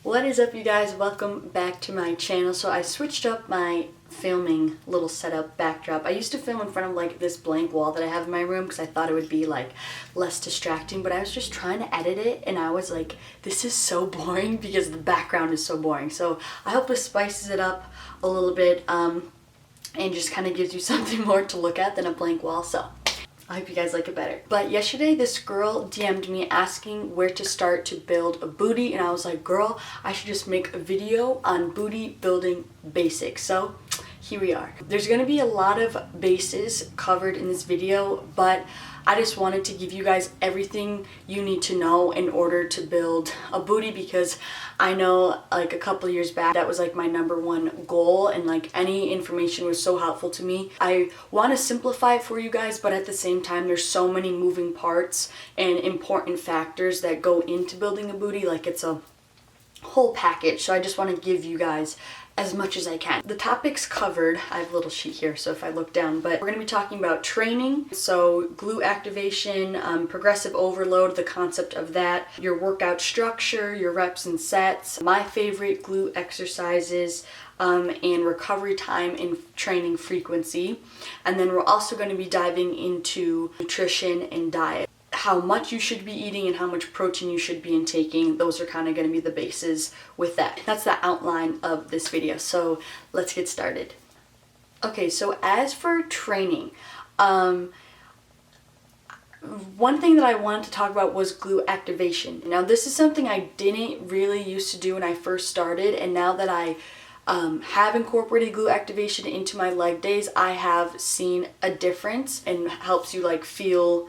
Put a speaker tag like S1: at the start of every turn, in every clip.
S1: What is up, you guys? Welcome back to my channel. So I switched up my filming little setup backdrop. I used to film in front of like this blank wall that I have in my room because I thought it would be like less distracting, but I was just trying to edit it and I was like, this is so boring because the background is so boring. So I hope this spices it up a little bit and just kind of gives you something more to look at than a blank wall. So I hope you guys like it better. But yesterday this girl DM'd me asking where to start to build a booty, and I was like, girl, I should just make a video on booty building basics. So here we are. There's gonna be a lot of bases covered in this video, but I just wanted to give you guys everything you need to know in order to build a booty, because I know like a couple years back that was like my #1 goal, and like any information was so helpful to me. I want to simplify it for you guys, but at the same time there's so many moving parts and important factors that go into building a booty, like it's a whole package. So I just want to give you guys as much as I can. The topics covered, I have a little sheet here, so if I look down, but we're going to be talking about training, so glute activation, progressive overload, the concept of that, your workout structure, your reps and sets, my favorite glute exercises, and recovery time and training frequency. And then we're also going to be diving into nutrition and diet, how much you should be eating and how much protein you should be intaking. Those are kind of going to be the bases with that. That's the outline of this video. So let's get started. Okay, so as for training, one thing that I wanted to talk about was glute activation. Now this is something I didn't really used to do when I first started, and now that I have incorporated glute activation into my leg days, I have seen a difference, and helps you like feel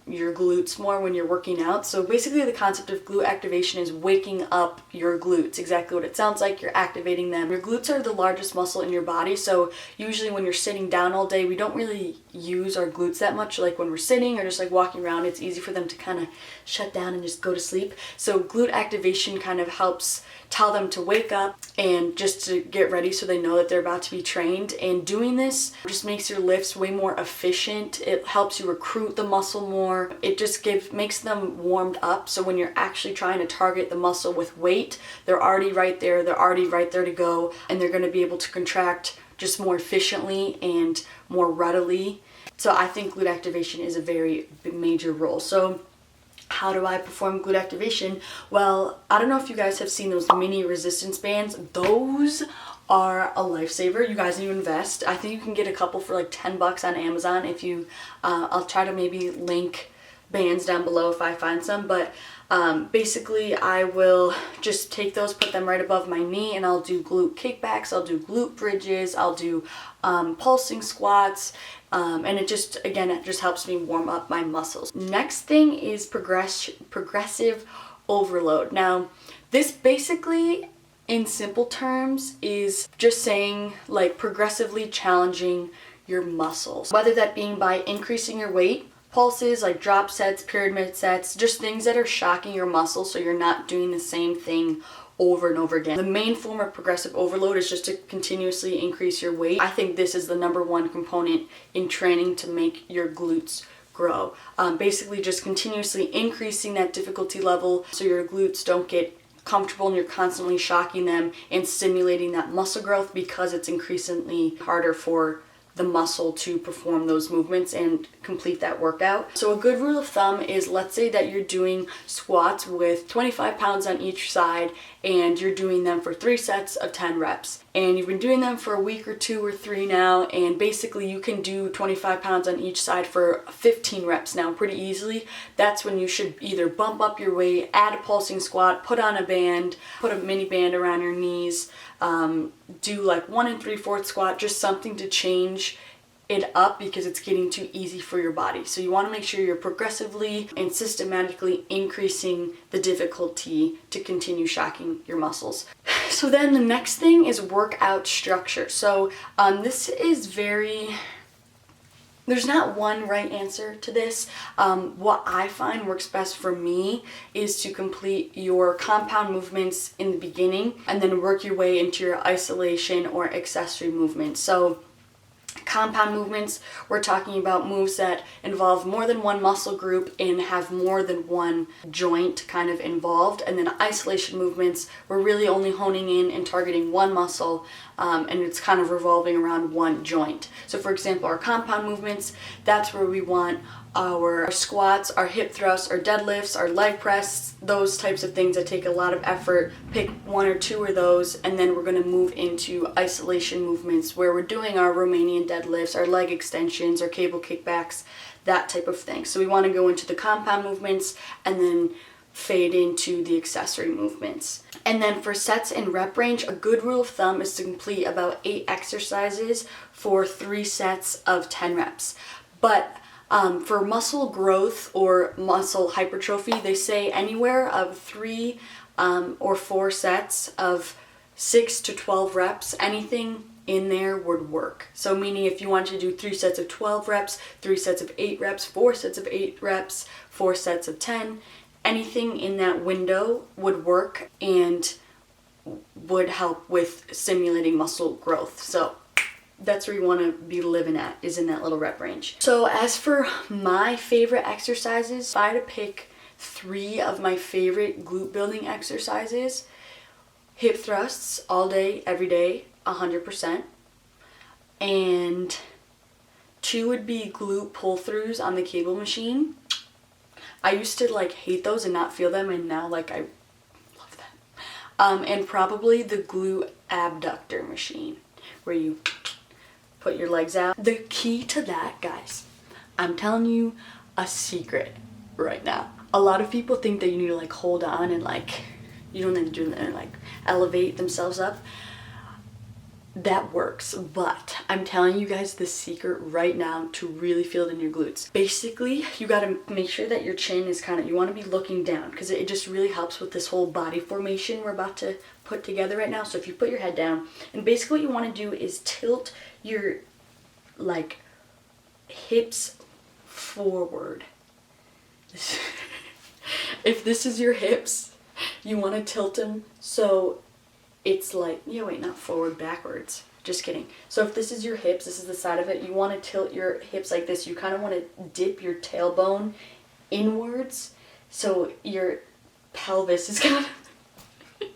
S1: your glutes more when you're working out. So basically the concept of glute activation is waking up your glutes, exactly what it sounds like. You're activating them. Your glutes are the largest muscle in your body, so usually when you're sitting down all day, we don't really use our glutes that much. Like when we're sitting or just like walking around, it's easy for them to kind of shut down and just go to sleep. So glute activation kind of helps tell them to wake up and just to get ready so they know that they're about to be trained. And doing this just makes your lifts way more efficient. It helps you recruit the muscle more. It just makes them warmed up, so when you're actually trying to target the muscle with weight, they're already right there. They're already right there to go, and they're going to be able to contract just more efficiently and more readily. So I think glute activation is a very major role. So how do I perform glute activation? Well, I don't know if you guys have seen those mini resistance bands. Those are a lifesaver. You guys need to invest. I think you can get a couple for like $10 on Amazon. If you, I'll try to maybe link bands down below if I find some, but basically I will just take those, put them right above my knee, and I'll do glute kickbacks, I'll do glute bridges, I'll do pulsing squats, and it just, again, it just helps me warm up my muscles. Next thing is progressive overload. Now, this basically, in simple terms, is just saying like progressively challenging your muscles, whether that being by increasing your weight, pulses like drop sets, pyramid sets, just things that are shocking your muscles so you're not doing the same thing over and over again. The main form of progressive overload is just to continuously increase your weight. I think this is the #1 component in training to make your glutes grow. Basically just continuously increasing that difficulty level so your glutes don't get comfortable and you're constantly shocking them and stimulating that muscle growth, because it's increasingly harder for the muscle to perform those movements and complete that workout. So a good rule of thumb is, let's say that you're doing squats with 25 pounds on each side and you're doing them for 3 sets of 10 reps. And you've been doing them for a week or 2 or 3 now, and basically you can do 25 pounds on each side for 15 reps now pretty easily. That's when you should either bump up your weight, add a pulsing squat, put on a band, put a mini band around your knees, do like 1 3/4 squat, just something to change it up because it's getting too easy for your body. So you want to make sure you're progressively and systematically increasing the difficulty to continue shocking your muscles. So then the next thing is workout structure. So this is there's not one right answer to this. What I find works best for me is to complete your compound movements in the beginning and then work your way into your isolation or accessory movements. So Compound movements, we're talking about moves that involve more than one muscle group and have more than one joint kind of involved. And then isolation movements, we're really only honing in and targeting one muscle, and it's kind of revolving around one joint. So for example, our compound movements, that's where we want our squats, our hip thrusts, our deadlifts, our leg press, those types of things that take a lot of effort. Pick one or two of those, and then we're going to move into isolation movements where we're doing our Romanian deadlifts, our leg extensions, our cable kickbacks, that type of thing. So we want to go into the compound movements and then fade into the accessory movements. And then for sets and rep range, a good rule of thumb is to complete about 8 exercises for 3 sets of 10 reps. But for muscle growth or muscle hypertrophy, they say anywhere of 3 or 4 sets of 6 to 12 reps, anything in there would work. So meaning if you want to do 3 sets of 12 reps, 3 sets of 8 reps, 4 sets of 8 reps, 4 sets of 10, anything in that window would work and would help with stimulating muscle growth. So that's where you want to be living at, is in that little rep range. So as for my favorite exercises, if I had to pick 3 of my favorite glute building exercises, hip thrusts all day, every day, 100%. And 2 would be glute pull-throughs on the cable machine. I used to like hate those and not feel them, and now like I love them. And probably the glute abductor machine, where you put your legs out. The key to that, guys, I'm telling you a secret right now. A lot of people think that you need to like hold on and like, you don't need to do that and like elevate themselves up. That works, but I'm telling you guys the secret right now to really feel it in your glutes. Basically, you gotta make sure that your chin is kind of, you wanna be looking down, because it just really helps with this whole body formation we're about to put together right now. So if you put your head down, and basically what you wanna do is tilt your like hips forward. If this is your hips, you wanna tilt them so it's like, yeah, wait, not forward, backwards. Just kidding. So if this is your hips, this is the side of it, you want to tilt your hips like this. You kind of want to dip your tailbone inwards so your pelvis is kind of...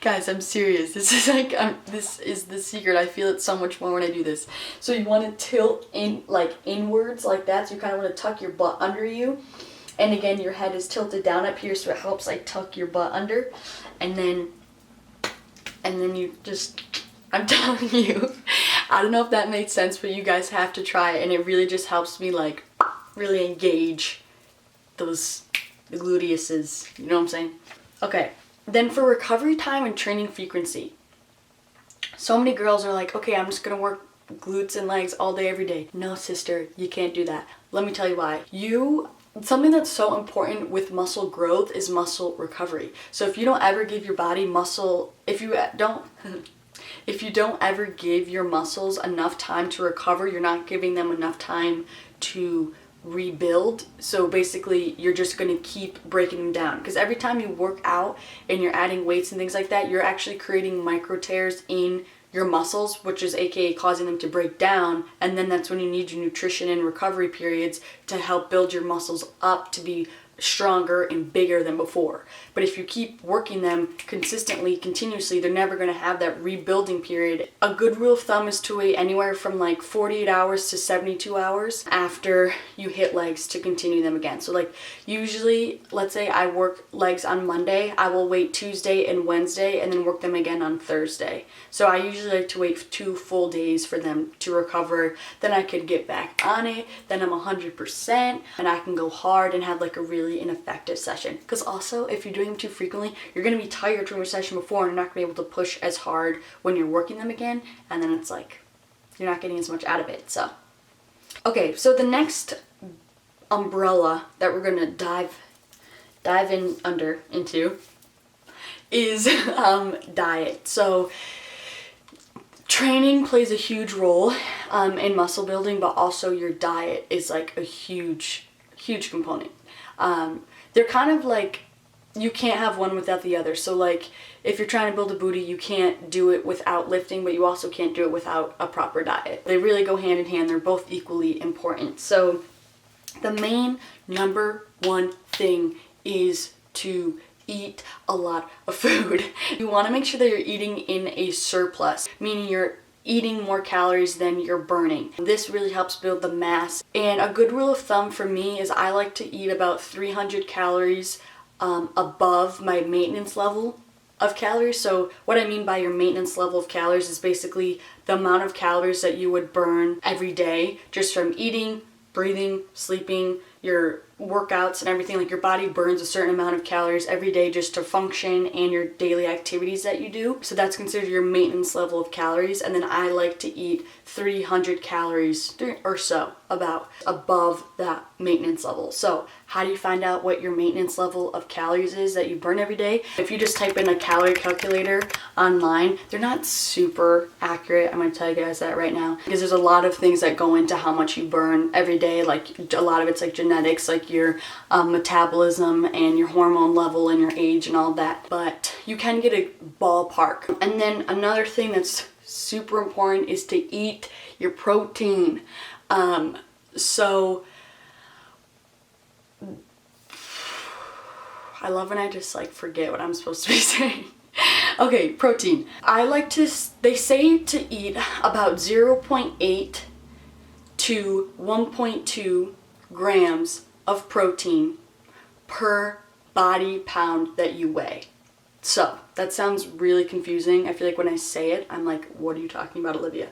S1: Guys, I'm serious. This is like, this is the secret. I feel it so much more when I do this. So you want to tilt in like inwards like that. So you kind of want to tuck your butt under you. And again, your head is tilted down up here, so it helps like tuck your butt under. And then you just, I'm telling you, I don't know if that made sense, but you guys have to try it, and it really just helps me like really engage the gluteuses, you know what I'm saying? Okay, then for recovery time and training frequency. So many girls are like, okay, I'm just gonna work glutes and legs all day, every day. No, sister, you can't do that. Let me tell you why. Something that's so important with muscle growth is muscle recovery. So if you don't ever give your body muscle, if you don't ever give your muscles enough time to recover, you're not giving them enough time to rebuild. So basically you're just going to keep breaking them down, because every time you work out and you're adding weights and things like that, you're actually creating micro tears in your muscles, which is aka causing them to break down, and then that's when you need your nutrition and recovery periods to help build your muscles up to be stronger and bigger than before. But if you keep working them consistently, continuously, they're never going to have that rebuilding period. A good rule of thumb is to wait anywhere from like 48 hours to 72 hours after you hit legs to continue them again. So like usually, let's say I work legs on Monday, I will wait Tuesday and Wednesday and then work them again on Thursday. So I usually like to wait 2 full days for them to recover. Then I could get back on it. Then I'm 100% and I can go hard and have like a really an effective session. Because also, if you're doing them too frequently, you're going to be tired from your session before and you're not going to be able to push as hard when you're working them again, and then it's like you're not getting as much out of it. So okay, so the next umbrella that we're going to dive into is diet. So training plays a huge role in muscle building, but also your diet is like a huge component. They're kind of like you can't have one without the other. So like if you're trying to build a booty, you can't do it without lifting, but you also can't do it without a proper diet. They really go hand in hand. They're both equally important. So the main number one thing is to eat a lot of food. You want to make sure that you're eating in a surplus, meaning you're eating more calories than you're burning. This really helps build the mass. And a good rule of thumb for me is I like to eat about 300 calories above my maintenance level of calories. So what I mean by your maintenance level of calories is basically the amount of calories that you would burn every day just from eating, breathing, sleeping, your workouts and everything. Like your body burns a certain amount of calories every day just to function and your daily activities that you do. So that's considered your maintenance level of calories. And then I like to eat 300 calories or so about above that maintenance level. So how do you find out what your maintenance level of calories is that you burn every day? If you just type in a calorie calculator online, they're not super accurate. I'm going to tell you guys that right now, because there's a lot of things that go into how much you burn every day. Like a lot of it's like genetics, like your metabolism and your hormone level and your age and all that. But you can get a ballpark. And then another thing that's super important is to eat your protein. So I love when I just like forget what I'm supposed to be saying. Okay, protein. They say to eat about 0.8 to 1.2 grams of protein per body pound that you weigh. So that sounds really confusing. I feel like when I say it, I'm like, what are you talking about, Olivia?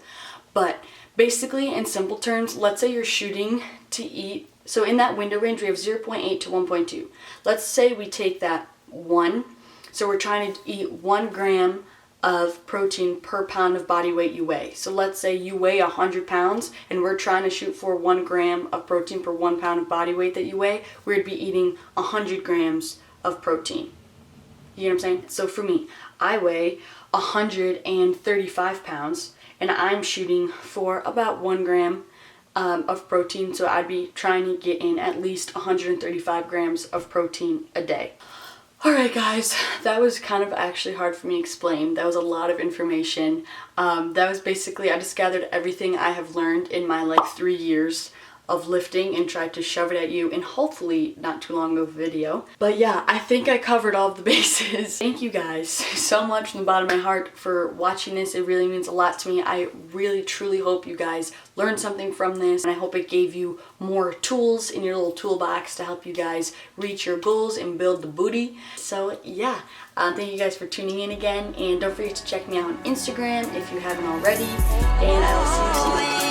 S1: But basically, in simple terms, let's say you're shooting to eat. So in that window range, we have 0.8 to 1.2. Let's say we take that 1. So we're trying to eat 1 gram of protein per pound of body weight you weigh. So let's say you weigh 100 pounds and we're trying to shoot for 1 gram of protein per 1 pound of body weight that you weigh. We'd be eating 100 grams of protein. You know what I'm saying? So for me, I weigh 135 pounds and I'm shooting for about 1 gram of protein. So I'd be trying to get in at least 135 grams of protein a day. Alright guys, that was kind of actually hard for me to explain. That was a lot of information. That was basically, I just gathered everything I have learned in my like 3 years of lifting and tried to shove it at you in hopefully not too long of a video. But yeah, I think I covered all of the bases. Thank you guys so much from the bottom of my heart for watching this. It really means a lot to me. I really truly hope you guys learned something from this, and I hope it gave you more tools in your little toolbox to help you guys reach your goals and build the booty. So yeah, thank you guys for tuning in again, and don't forget to check me out on Instagram if you haven't already, and I will see you soon.